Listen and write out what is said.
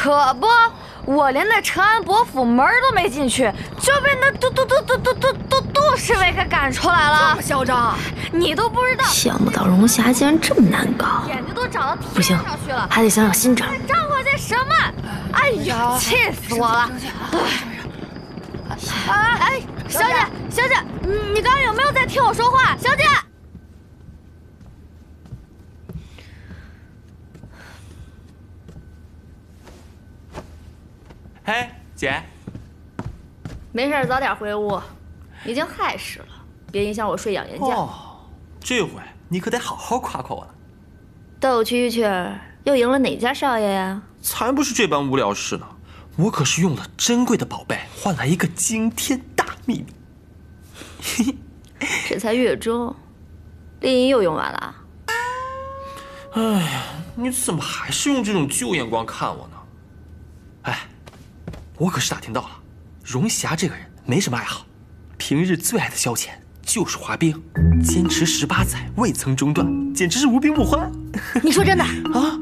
可不，我连那陈安伯府门都没进去，就被那杜侍卫给赶出来了。这么嚣张，你都不知道。想不到荣霞竟然这么难搞，眼睛都长到不行天上去了，还得想想新招。张伙计什么？哎呀，气死我了！哎，小姐，你刚刚有没有在听我说话？小姐。哎，姐，没事，早点回屋。已经亥时了，别影响我睡养颜觉。哦，这回你可得好好夸夸我了。斗蛐蛐又赢了哪家少爷呀？才不是这般无聊事呢，我可是用了珍贵的宝贝换来一个惊天大秘密。这才月中，丽银又用完了。哎呀，你怎么还是用这种旧眼光看我呢？哎，我可是打听到了，荣霞这个人没什么爱好，平日最爱的消遣就是滑冰，坚持18载未曾中断，简直是无冰不欢。你说真的啊？